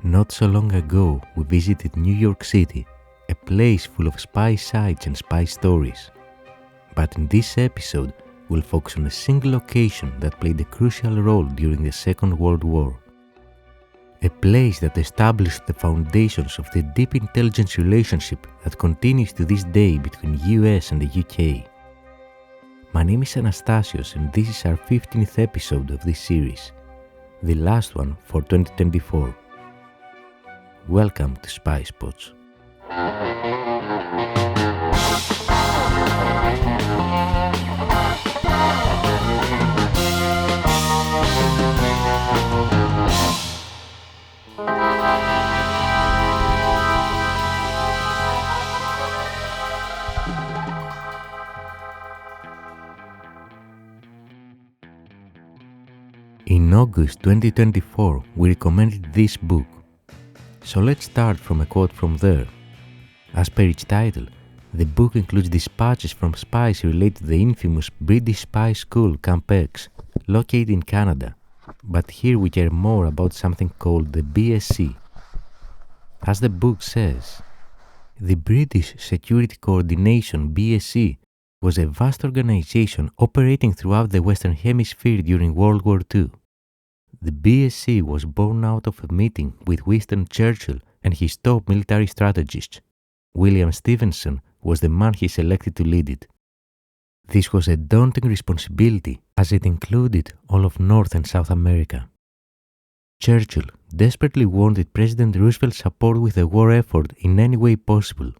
Not so long ago, we visited New York City, a place full of spy sites and spy stories. But in this episode, we'll focus on a single location that played a crucial role during the Second World War. A place that established the foundations of the deep intelligence relationship that continues to this day between US and the UK. My name is Anastasios and this is our 15th episode of this series, the last one for 2024. Welcome to Spy Spots. In August 2024, we recommended this book. So let's start from a quote from there. As per its title, the book includes dispatches from spies related to the infamous British spy school Camp X, located in Canada. But here we care more about something called the BSC. As the book says, the British Security Co-Ordination BSC was a vast organization operating throughout the Western Hemisphere during World War II. The BSC was born out of a meeting with Winston Churchill and his top military strategist. William Stephenson was the man he selected to lead it. This was a daunting responsibility as it included all of North and South America. Churchill desperately wanted President Roosevelt's support with the war effort in any way possible.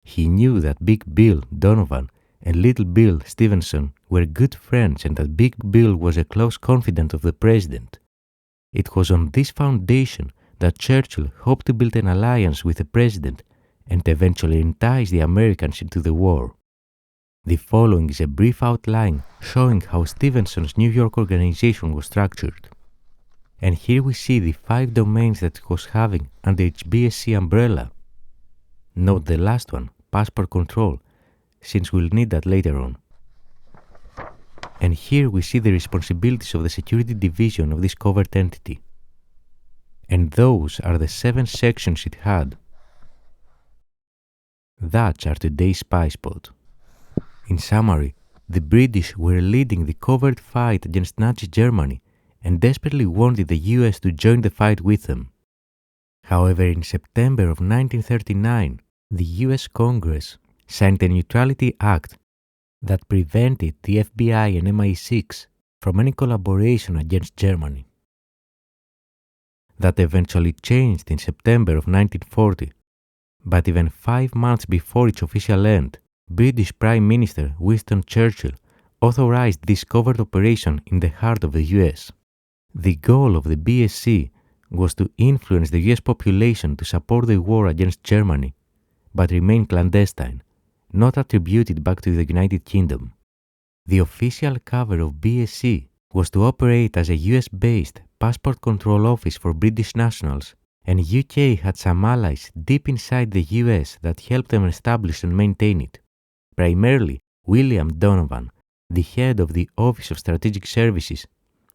He knew that Big Bill Donovan and Little Bill Stephenson were good friends and that Big Bill was a close confidant of the president. It was on this foundation that Churchill hoped to build an alliance with the president and eventually entice the Americans into the war. The following is a brief outline showing how Stephenson's New York organization was structured. And here we see the 5 domains that it was having under its BSC umbrella. Note the last one, passport control, since we'll need that later on. And here we see the responsibilities of the security division of this covert entity. And those are the 7 sections it had. That's our today's spy spot. In summary, the British were leading the covert fight against Nazi Germany and desperately wanted the US to join the fight with them. However, in September of 1939, the US Congress signed a Neutrality Act that prevented the FBI and MI6 from any collaboration against Germany. That eventually changed in September of 1940, but even 5 months before its official end, British Prime Minister Winston Churchill authorized this covert operation in the heart of the US. The goal of the BSC was to influence the US population to support the war against Germany, but remain clandestine, not attributed back to the United Kingdom. The official cover of BSC was to operate as a US-based passport control office for British nationals, and UK had some allies deep inside the US that helped them establish and maintain it. Primarily, William Donovan, the head of the Office of Strategic Services,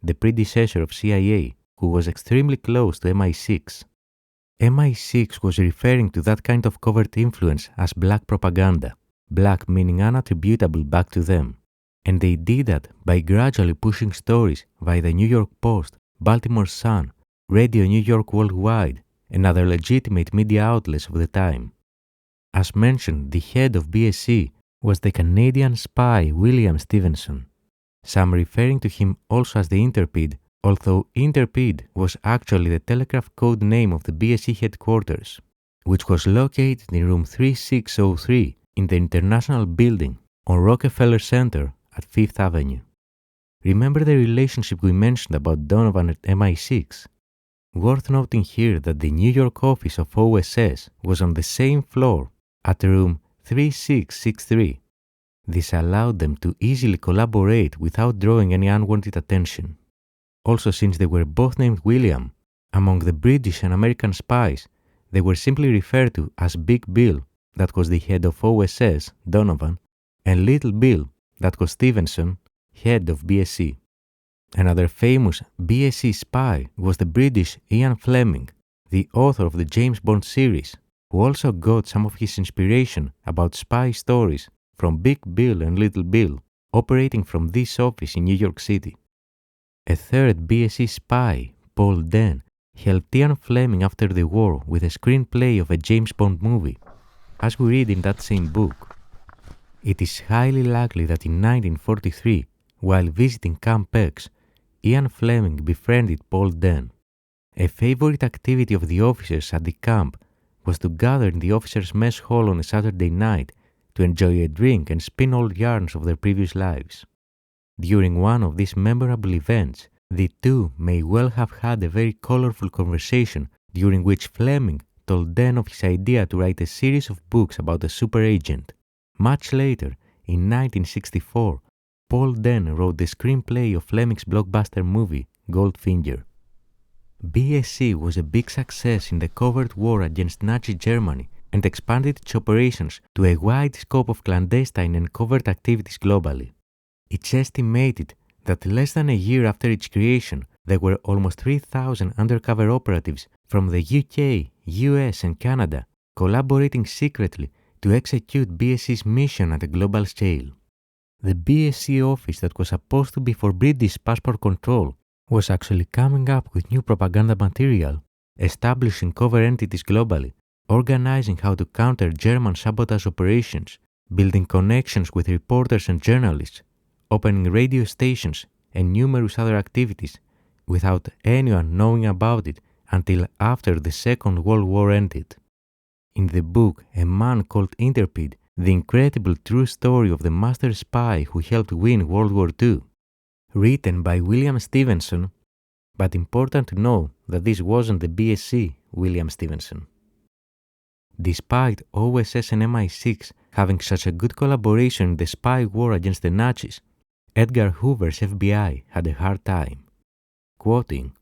the predecessor of CIA, who was extremely close to MI6. MI6 was referring to that kind of covert influence as black propaganda, black meaning unattributable back to them. And they did that by gradually pushing stories via the New York Post, Baltimore Sun, Radio New York Worldwide, and other legitimate media outlets of the time. As mentioned, the head of BSC was the Canadian spy William Stephenson, some referring to him also as the Intrepid, although Intrepid was actually the telegraph code name of the BSC headquarters, which was located in room 3603 in the International Building on Rockefeller Center at 5th Avenue. Remember the relationship we mentioned about Donovan at MI6? Worth noting here that the New York office of OSS was on the same floor at room 3663. This allowed them to easily collaborate without drawing any unwanted attention. Also, since they were both named William, among the British and American spies, they were simply referred to as Big Bill, that was the head of OSS, Donovan, and Little Bill, that was Stephenson, head of BSC. Another famous BSC spy was the British Ian Fleming, the author of the James Bond series, who also got some of his inspiration about spy stories from Big Bill and Little Bill, operating from this office in New York City. A third BSC spy, Paul Dehn, helped Ian Fleming after the war with a screenplay of a James Bond movie, as we read in that same book. It is highly likely that in 1943, while visiting Camp X, Ian Fleming befriended Paul Dehn. A favorite activity of the officers at the camp was to gather in the officers' mess hall on a Saturday night to enjoy a drink and spin old yarns of their previous lives. During one of these memorable events, the two may well have had a very colorful conversation during which Fleming told Dehn of his idea to write a series of books about a super agent. Much later, in 1964, Paul Dehn wrote the screenplay of Fleming's blockbuster movie, Goldfinger. BSC was a big success in the covert war against Nazi Germany and expanded its operations to a wide scope of clandestine and covert activities globally. It's estimated that less than a year after its creation, there were almost 3,000 undercover operatives from the UK, US, and Canada collaborating secretly to execute BSC's mission at a global scale. The BSC office that was supposed to be for British passport control was actually coming up with new propaganda material, establishing covert entities globally, organizing how to counter German sabotage operations, building connections with reporters and journalists, opening radio stations, and numerous other activities without anyone knowing about it until after the Second World War ended. In the book A Man Called Intrepid, the incredible true story of the master spy who helped win World War II, written by William Stephenson, but important to know that this wasn't the BSC William Stephenson. Despite OSS and MI6 having such a good collaboration in the spy war against the Nazis, Edgar Hoover's FBI had a hard time. Quoting,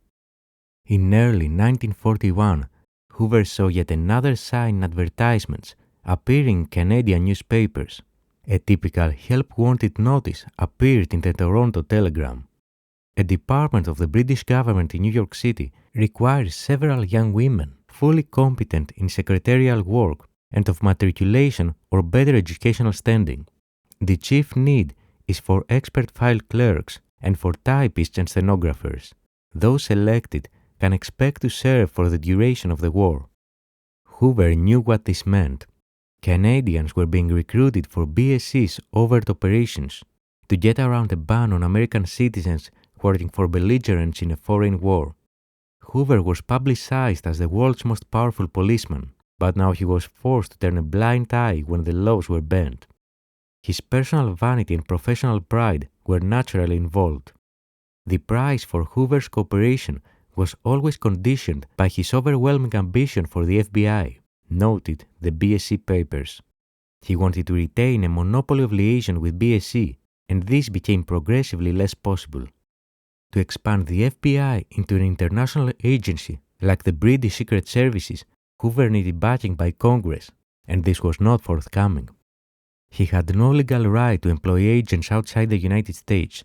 "In early 1941, Hoover saw yet another sign in advertisements appearing in Canadian newspapers. A typical help-wanted notice appeared in the Toronto Telegram. A department of the British government in New York City requires several young women fully competent in secretarial work and of matriculation or better educational standing. The chief need is for expert file clerks and for typists and stenographers. Those selected can expect to serve for the duration of the war." Hoover knew what this meant. Canadians were being recruited for BSC's overt operations to get around a ban on American citizens working for belligerents in a foreign war. Hoover was publicized as the world's most powerful policeman, but now he was forced to turn a blind eye when the laws were bent. His personal vanity and professional pride were naturally involved. The price for Hoover's cooperation was always conditioned by his overwhelming ambition for the FBI, noted the BSC papers. He wanted to retain a monopoly of liaison with BSC, and this became progressively less possible. To expand the FBI into an international agency like the British Secret Services, Hoover needed backing by Congress, and this was not forthcoming. He had no legal right to employ agents outside the United States.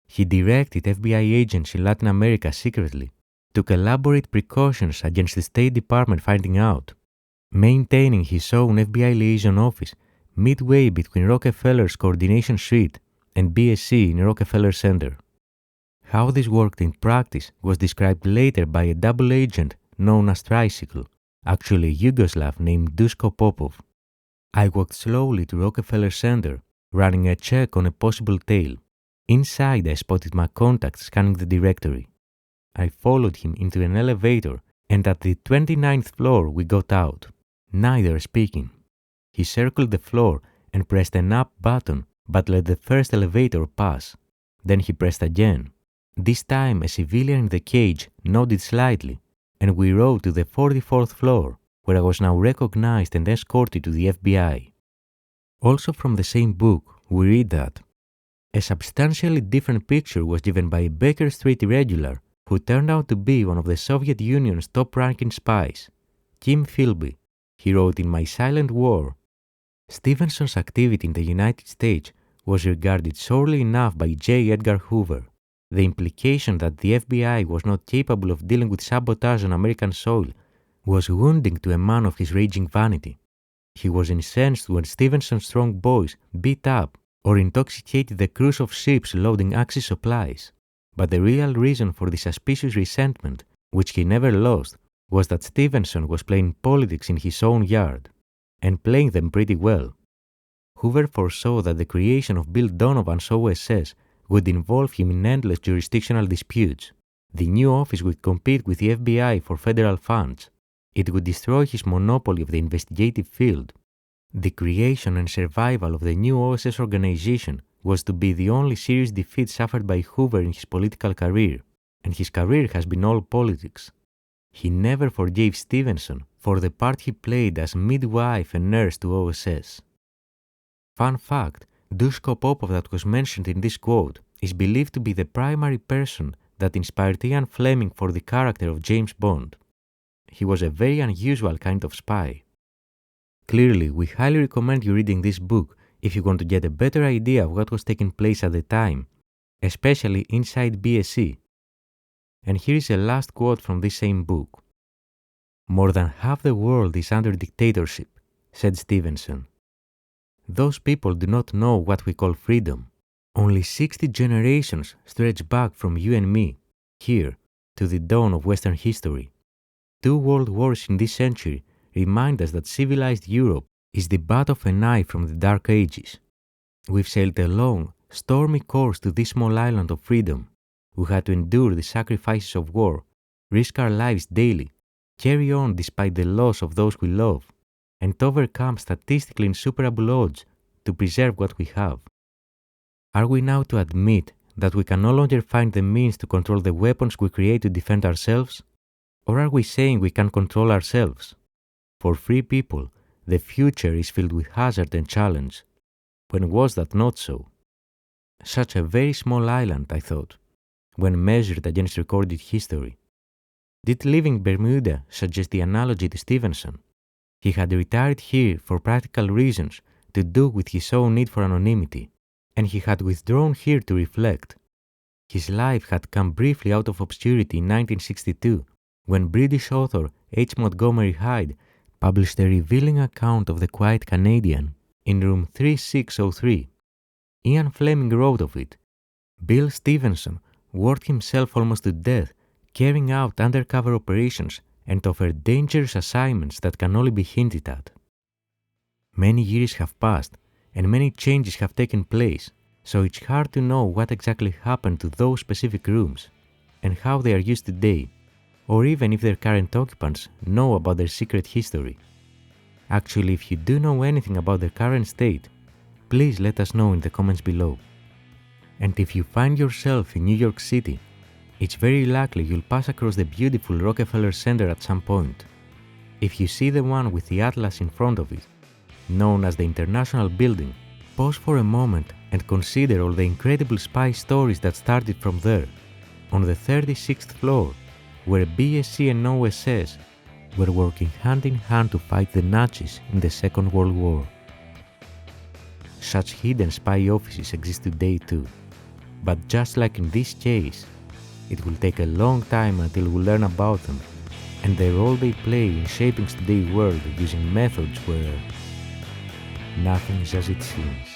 He directed FBI agents in Latin America secretly, took elaborate precautions against the State Department finding out, maintaining his own FBI liaison office midway between Rockefeller's Coordination Suite and BSC in Rockefeller Center. How this worked in practice was described later by a double agent known as Tricycle, actually a Yugoslav named Duško Popov. "I walked slowly to Rockefeller Center, running a check on a possible tail. Inside, I spotted my contact scanning the directory. I followed him into an elevator, and at the 29th floor we got out, neither speaking. He circled the floor and pressed an up button, but let the first elevator pass. Then he pressed again. This time a civilian in the cage nodded slightly, and we rode to the 44th floor, where I was now recognized and escorted to the FBI." Also from the same book, we read that a substantially different picture was given by a Baker Street irregular who turned out to be one of the Soviet Union's top-ranking spies, Kim Philby. He wrote in My Silent War, "Stephenson's activity in the United States was regarded sorely enough by J. Edgar Hoover. The implication that the FBI was not capable of dealing with sabotage on American soil was wounding to a man of his raging vanity. He was incensed when Stephenson's strong boys beat up or intoxicated the crews of ships loading Axis supplies. But the real reason for the suspicious resentment, which he never lost, was that Stephenson was playing politics in his own yard, and playing them pretty well. Hoover foresaw that the creation of Bill Donovan's OSS would involve him in endless jurisdictional disputes. The new office would compete with the FBI for federal funds. It would destroy his monopoly of the investigative field. The creation and survival of the new OSS organization was to be the only serious defeat suffered by Hoover in his political career, and his career has been all politics. He never forgave Stephenson for the part he played as midwife and nurse to OSS. Fun fact, Duško Popov that was mentioned in this quote is believed to be the primary person that inspired Ian Fleming for the character of James Bond. He was a very unusual kind of spy. Clearly, we highly recommend you reading this book if you want to get a better idea of what was taking place at the time, especially inside BSC. And here is a last quote from this same book. "More than half the world is under dictatorship," said Stephenson. "Those people do not know what we call freedom. Only 60 generations stretch back from you and me, here, to the dawn of Western history. 2 world wars in this century remind us that civilized Europe is the butt of a knife from the Dark Ages. We've sailed a long, stormy course to this small island of freedom. We had to endure the sacrifices of war, risk our lives daily, carry on despite the loss of those we love, and overcome statistically insuperable odds to preserve what we have. Are we now to admit that we can no longer find the means to control the weapons we create to defend ourselves? Or are we saying we can control ourselves? For free people, the future is filled with hazard and challenge. When was that not so? Such a very small island, I thought, when measured against recorded history. Did living Bermuda suggest the analogy to Stephenson? He had retired here for practical reasons to do with his own need for anonymity, and he had withdrawn here to reflect. His life had come briefly out of obscurity in 1962, when British author H. Montgomery Hyde published a revealing account of the quiet Canadian in room 3603. Ian Fleming wrote of it, "Bill Stephenson worked himself almost to death carrying out undercover operations and offered dangerous assignments that can only be hinted at." Many years have passed and many changes have taken place, so it's hard to know what exactly happened to those specific rooms and how they are used today, or even if their current occupants know about their secret history. Actually, if you do know anything about their current state, please let us know in the comments below. And if you find yourself in New York City, it's very likely you'll pass across the beautiful Rockefeller Center at some point. If you see the one with the Atlas in front of it, known as the International Building, pause for a moment and consider all the incredible spy stories that started from there, on the 36th floor, where BSC and OSS were working hand in hand to fight the Nazis in the Second World War. Such hidden spy offices exist today too, but just like in this case, it will take a long time until we learn about them and the role they play in shaping today's world using methods where nothing is as it seems.